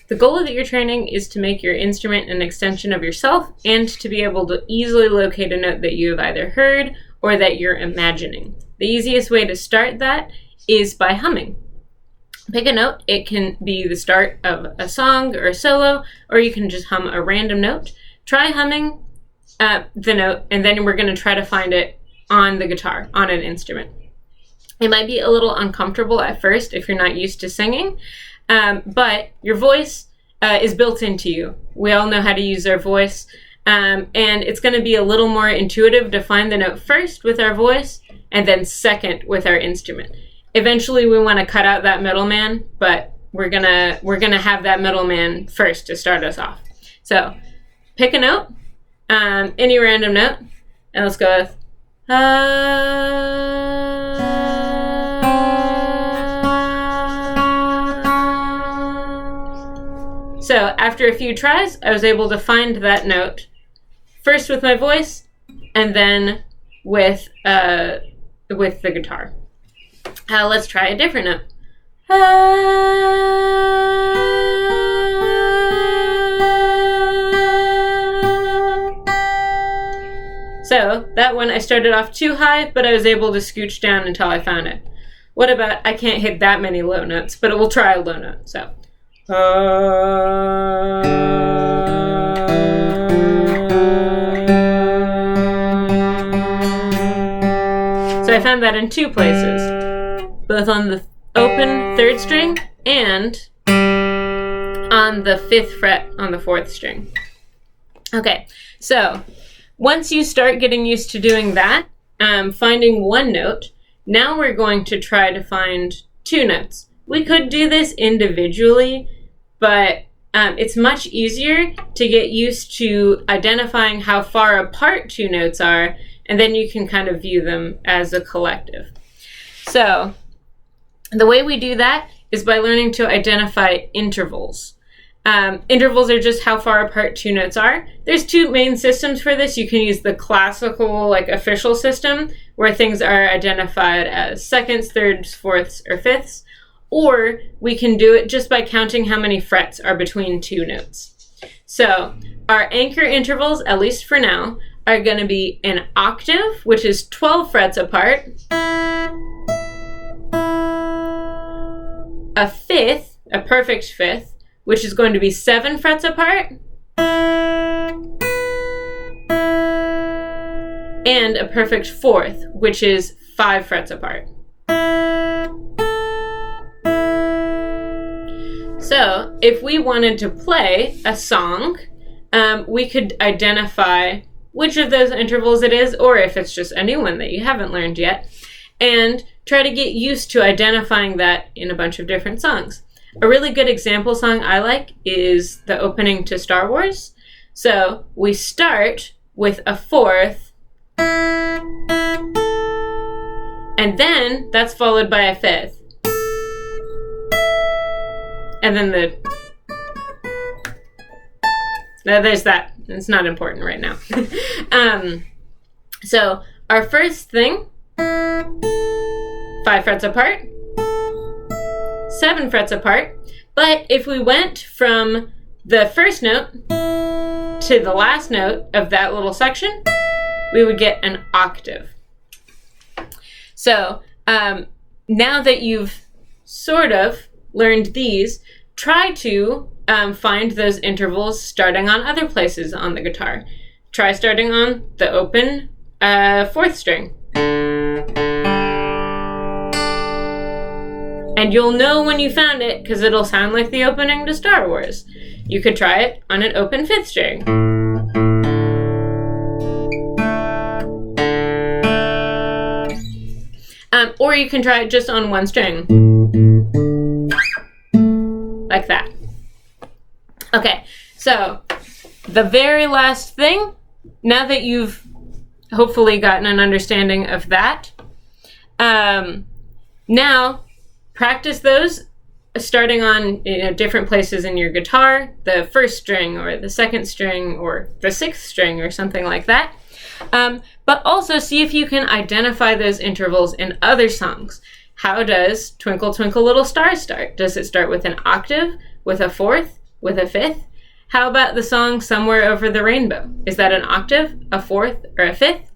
The goal of ear training is to make your instrument an extension of yourself and to be able to easily locate a note that you have either heard or that you're imagining. The easiest way to start that is by humming. Pick a note. It can be the start of a song or a solo, or you can just hum a random note. Try humming the note, and then we're going to try to find it on the guitar, on an instrument. It might be a little uncomfortable at first if you're not used to singing, but your voice is built into you. We all know how to use our voice, and it's going to be a little more intuitive to find the note first with our voice and then second with our instrument. Eventually we want to cut out that middleman, but we're gonna have that middleman first to start us off. So pick a note, any random note, and let's go with So after a few tries, I was able to find that note first with my voice and then with the guitar. Let's try a different note. So that one I started off too high, but I was able to scooch down until I found it. What about, I can't hit that many low notes, but we'll try a low note. So. So I found that in two places, both on the open 3rd string and on the 5th fret on the 4th string. Okay, so once you start getting used to doing that, finding one note, now we're going to try to find 2 notes. We could do this individually, but it's much easier to get used to identifying how far apart 2 notes are, and then you can kind of view them as a collective. So the way we do that is by learning to identify intervals. Intervals are just how far apart 2 notes are. There's 2 main systems for this. You can use the classical, official system, where things are identified as seconds, thirds, fourths, or fifths. Or we can do it just by counting how many frets are between 2 notes. So our anchor intervals, at least for now, are going to be an octave, which is 12 frets apart, a fifth, a perfect fifth, which is going to be 7 frets apart, and a perfect fourth, which is 5 frets apart. So if we wanted to play a song, we could identify which of those intervals it is, or if it's just a new one that you haven't learned yet, and try to get used to identifying that in a bunch of different songs. A really good example song I like is the opening to Star Wars. So we start with a fourth, and then that's followed by a fifth. And then there's that. It's not important right now. So our first thing, 5 frets apart, 7 frets apart. But if we went from the first note to the last note of that little section, we would get an octave. So now that you've sort of learned these, try to find those intervals starting on other places on the guitar. Try starting on the open 4th string. And you'll know when you found it because it'll sound like the opening to Star Wars. You could try it on an open 5th string. Or you can try it just on 1 string. Like that. Okay, so the very last thing, now that you've hopefully gotten an understanding of that, now practice those starting on different places in your guitar, the 1st string or the 2nd string or the 6th string or something like that. But also see if you can identify those intervals in other songs. How does Twinkle Twinkle Little Star start? Does it start with an octave, with a fourth, with a fifth? How about the song Somewhere Over the Rainbow? Is that an octave, a fourth, or a fifth?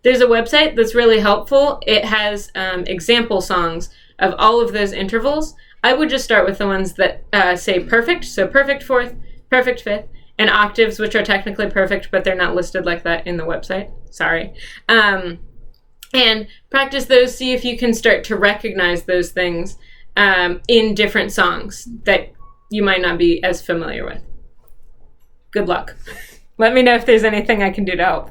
There's a website that's really helpful. It has example songs of all of those intervals. I would just start with the ones that say perfect, so perfect fourth, perfect fifth, and octaves, which are technically perfect, but they're not listed like that in the website. Sorry. And practice those, see if you can start to recognize those things in different songs that you might not be as familiar with. Good luck. Let me know if there's anything I can do to help.